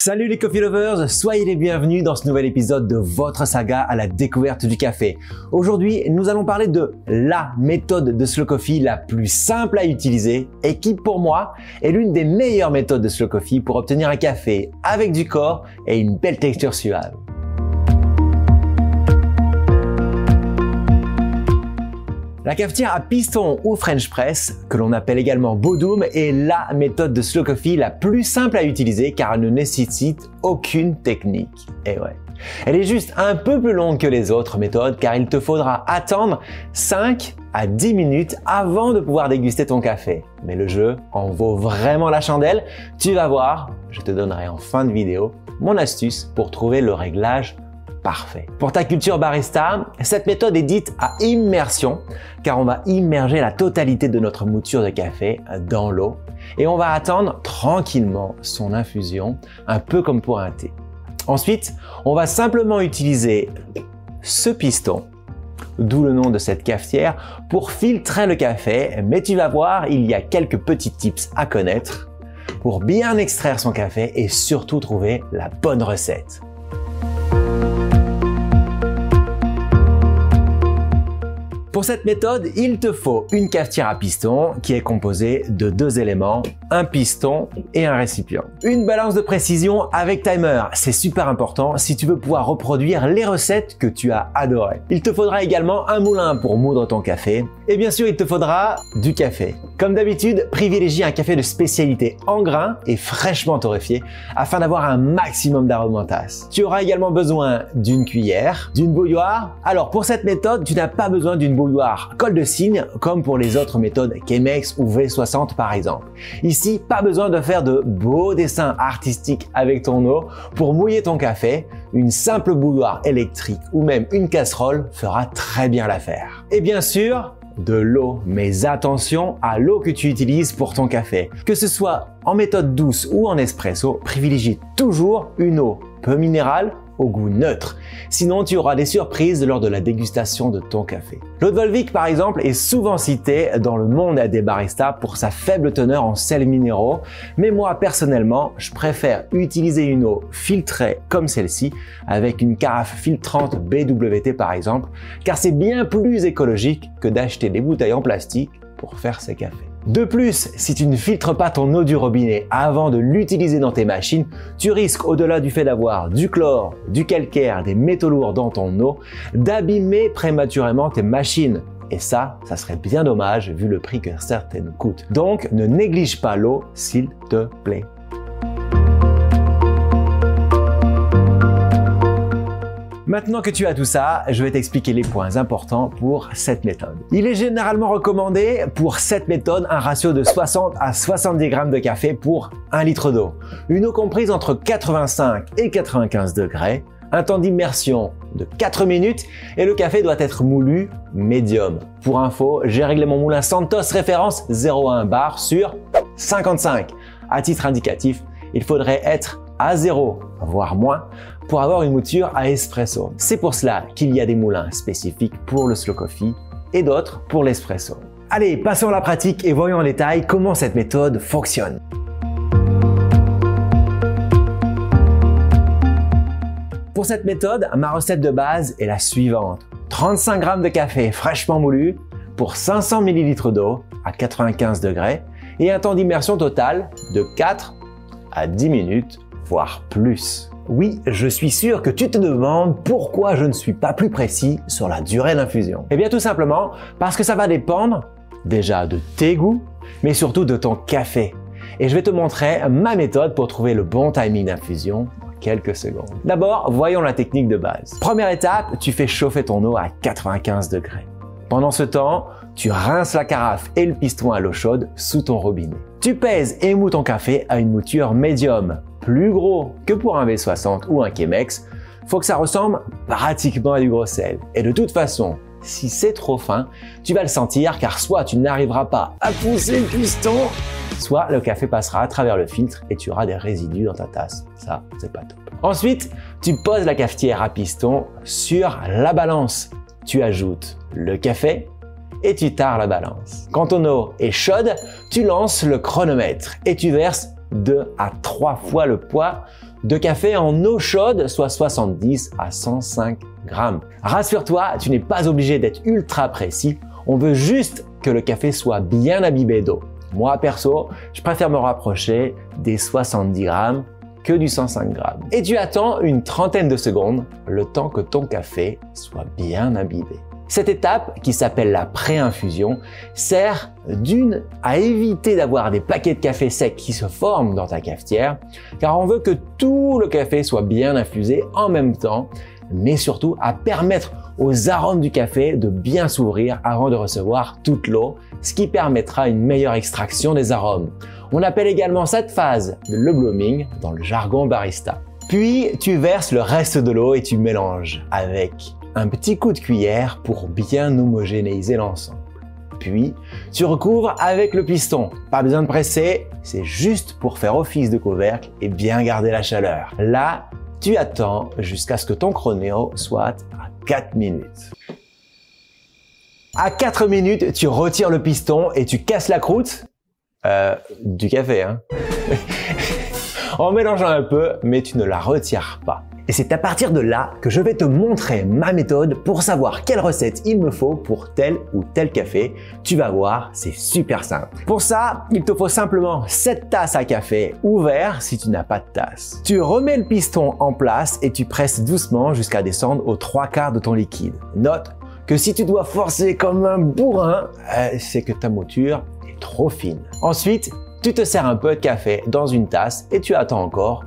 Salut les coffee lovers, soyez les bienvenus dans ce nouvel épisode de votre saga à la découverte du café. Aujourd'hui, nous allons parler de la méthode de slow coffee la plus simple à utiliser et qui, pour moi, est l'une des meilleures méthodes de slow coffee pour obtenir un café avec du corps et une belle texture suave. La cafetière à piston ou French press, que l'on appelle également Bodum, est la méthode de slow coffee la plus simple à utiliser car elle ne nécessite aucune technique. Et ouais. Elle est juste un peu plus longue que les autres méthodes car il te faudra attendre 5 à 10 minutes avant de pouvoir déguster ton café. Mais le jeu en vaut vraiment la chandelle. Tu vas voir, je te donnerai en fin de vidéo mon astuce pour trouver le réglage parfait. Pour ta culture barista, cette méthode est dite à immersion car on va immerger la totalité de notre mouture de café dans l'eau et on va attendre tranquillement son infusion, un peu comme pour un thé. Ensuite, on va simplement utiliser ce piston, d'où le nom de cette cafetière, pour filtrer le café, mais tu vas voir, il y a quelques petits tips à connaître pour bien extraire son café et surtout trouver la bonne recette. Pour cette méthode, il te faut une cafetière à piston qui est composée de deux éléments, un piston et un récipient. Une balance de précision avec timer, c'est super important si tu veux pouvoir reproduire les recettes que tu as adorées. Il te faudra également un moulin pour moudre ton café et bien sûr il te faudra du café. Comme d'habitude, privilégie un café de spécialité en grains et fraîchement torréfié afin d'avoir un maximum d'arômes en tasse. Tu auras également besoin d'une cuillère, d'une bouilloire. Alors pour cette méthode, tu n'as pas besoin d'une bouilloire col de cygne comme pour les autres méthodes Chemex ou V60 par exemple. Ici, pas besoin de faire de beaux dessins artistiques avec ton eau pour mouiller ton café. Une simple bouilloire électrique ou même une casserole fera très bien l'affaire. Et bien sûr, de l'eau, mais attention à l'eau que tu utilises pour ton café. Que ce soit en méthode douce ou en espresso, privilégie toujours une eau peu minérale au goût neutre. Sinon, tu auras des surprises lors de la dégustation de ton café. L'eau de Volvic, par exemple, est souvent citée dans le monde des baristas pour sa faible teneur en sels minéraux. Mais moi, personnellement, je préfère utiliser une eau filtrée comme celle-ci avec une carafe filtrante BWT, par exemple, car c'est bien plus écologique que d'acheter des bouteilles en plastique pour faire ses cafés. De plus, si tu ne filtres pas ton eau du robinet avant de l'utiliser dans tes machines, tu risques, au-delà du fait d'avoir du chlore, du calcaire, des métaux lourds dans ton eau, d'abîmer prématurément tes machines. Et ça serait bien dommage vu le prix que certaines coûtent. Donc, ne néglige pas l'eau, s'il te plaît. Maintenant que tu as tout ça, je vais t'expliquer les points importants pour cette méthode. Il est généralement recommandé pour cette méthode un ratio de 60 à 70 grammes de café pour 1 litre d'eau. Une eau comprise entre 85 et 95 degrés, un temps d'immersion de 4 minutes et le café doit être moulu médium. Pour info, j'ai réglé mon moulin Santos référence 0,1 bar sur 55. À titre indicatif, il faudrait être à 0, voire moins, pour avoir une mouture à espresso. C'est pour cela qu'il y a des moulins spécifiques pour le slow coffee et d'autres pour l'espresso. Allez, passons à la pratique et voyons en détail comment cette méthode fonctionne. Pour cette méthode, ma recette de base est la suivante. 35 g de café fraîchement moulu pour 500 ml d'eau à 95 degrés et un temps d'immersion total de 4 à 10 minutes, voire plus. Oui, je suis sûr que tu te demandes pourquoi je ne suis pas plus précis sur la durée d'infusion. Eh bien tout simplement parce que ça va dépendre déjà de tes goûts, mais surtout de ton café. Et je vais te montrer ma méthode pour trouver le bon timing d'infusion en quelques secondes. D'abord, voyons la technique de base. Première étape, tu fais chauffer ton eau à 95 degrés. Pendant ce temps, tu rinces la carafe et le piston à l'eau chaude sous ton robinet. Tu pèses et mous ton café à une mouture médium, plus gros que pour un V60 ou un Chemex. Faut que ça ressemble pratiquement à du gros sel. Et de toute façon, si c'est trop fin, tu vas le sentir car soit tu n'arriveras pas à pousser le piston, soit le café passera à travers le filtre et tu auras des résidus dans ta tasse. Ça, c'est pas top. Ensuite, tu poses la cafetière à piston sur la balance. Tu ajoutes le café et tu tares la balance. Quand ton eau est chaude, tu lances le chronomètre et tu verses 2 à 3 fois le poids de café en eau chaude, soit 70 à 105 grammes. Rassure-toi, tu n'es pas obligé d'être ultra précis. On veut juste que le café soit bien imbibé d'eau. Moi, perso, je préfère me rapprocher des 70 grammes que du 105 grammes. Et tu attends une trentaine de secondes, le temps que ton café soit bien imbibé. Cette étape, qui s'appelle la pré-infusion, sert d'une à éviter d'avoir des paquets de café sec qui se forment dans ta cafetière, car on veut que tout le café soit bien infusé en même temps, mais surtout à permettre aux arômes du café de bien s'ouvrir avant de recevoir toute l'eau, ce qui permettra une meilleure extraction des arômes. On appelle également cette phase le blooming dans le jargon barista. Puis tu verses le reste de l'eau et tu mélanges avec un petit coup de cuillère pour bien homogénéiser l'ensemble. Puis tu recouvres avec le piston. Pas besoin de presser, c'est juste pour faire office de couvercle et bien garder la chaleur. Là, tu attends jusqu'à ce que ton chrono soit à 4 minutes. À 4 minutes, tu retires le piston et tu casses la croûte du café, hein. En mélangeant un peu, mais tu ne la retires pas. Et c'est à partir de là que je vais te montrer ma méthode pour savoir quelle recette il me faut pour tel ou tel café. Tu vas voir, c'est super simple. Pour ça, il te faut simplement 7 tasses à café ouvert si tu n'as pas de tasse. Tu remets le piston en place et tu presses doucement jusqu'à descendre aux 3/4 de ton liquide. Note que si tu dois forcer comme un bourrin, c'est que ta mouture est trop fine. Ensuite, tu te sers un peu de café dans une tasse et tu attends encore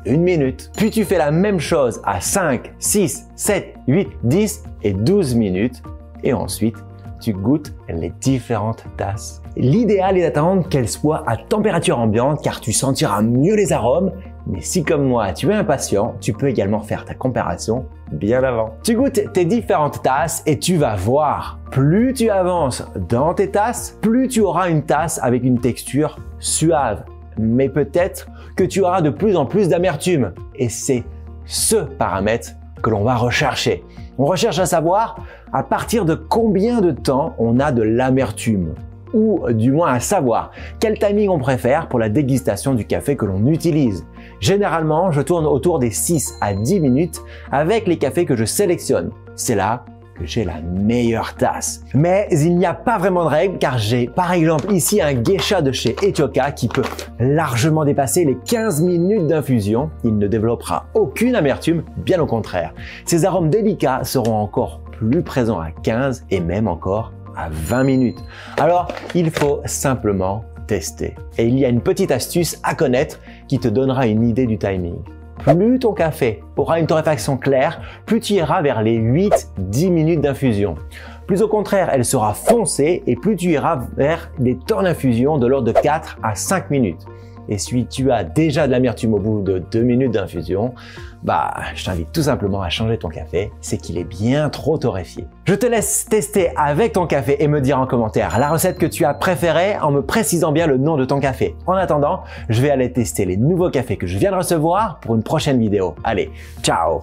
1 minute. Puis tu fais la même chose à 5, 6, 7, 8, 10 et 12 minutes. Et ensuite, tu goûtes les différentes tasses. L'idéal est d'attendre qu'elles soient à température ambiante car tu sentiras mieux les arômes. Mais si comme moi, tu es impatient, tu peux également faire ta comparaison bien avant. Tu goûtes tes différentes tasses et tu vas voir, plus tu avances dans tes tasses, plus tu auras une tasse avec une texture suave. Mais peut-être que tu auras de plus en plus d'amertume. Et c'est ce paramètre que l'on va rechercher. On recherche à savoir à partir de combien de temps on a de l'amertume. Ou du moins à savoir quel timing on préfère pour la dégustation du café que l'on utilise. Généralement, je tourne autour des 6 à 10 minutes avec les cafés que je sélectionne. C'est là que j'ai la meilleure tasse. Mais il n'y a pas vraiment de règle car j'ai par exemple ici un geisha de chez Etioka qui peut largement dépasser les 15 minutes d'infusion. Il ne développera aucune amertume, bien au contraire. Ces arômes délicats seront encore plus présents à 15 et même encore à 20 minutes. Alors, il faut simplement tester. Et il y a une petite astuce à connaître qui te donnera une idée du timing. Plus ton café aura une torréfaction claire, plus tu iras vers les 8-10 minutes d'infusion. Plus au contraire, elle sera foncée et plus tu iras vers des temps d'infusion de l'ordre de 4 à 5 minutes. Et si tu as déjà de l'amertume au bout de 2 minutes d'infusion, je t'invite tout simplement à changer ton café, c'est qu'il est bien trop torréfié. Je te laisse tester avec ton café et me dire en commentaire la recette que tu as préférée en me précisant bien le nom de ton café. En attendant, je vais aller tester les nouveaux cafés que je viens de recevoir pour une prochaine vidéo. Allez, ciao!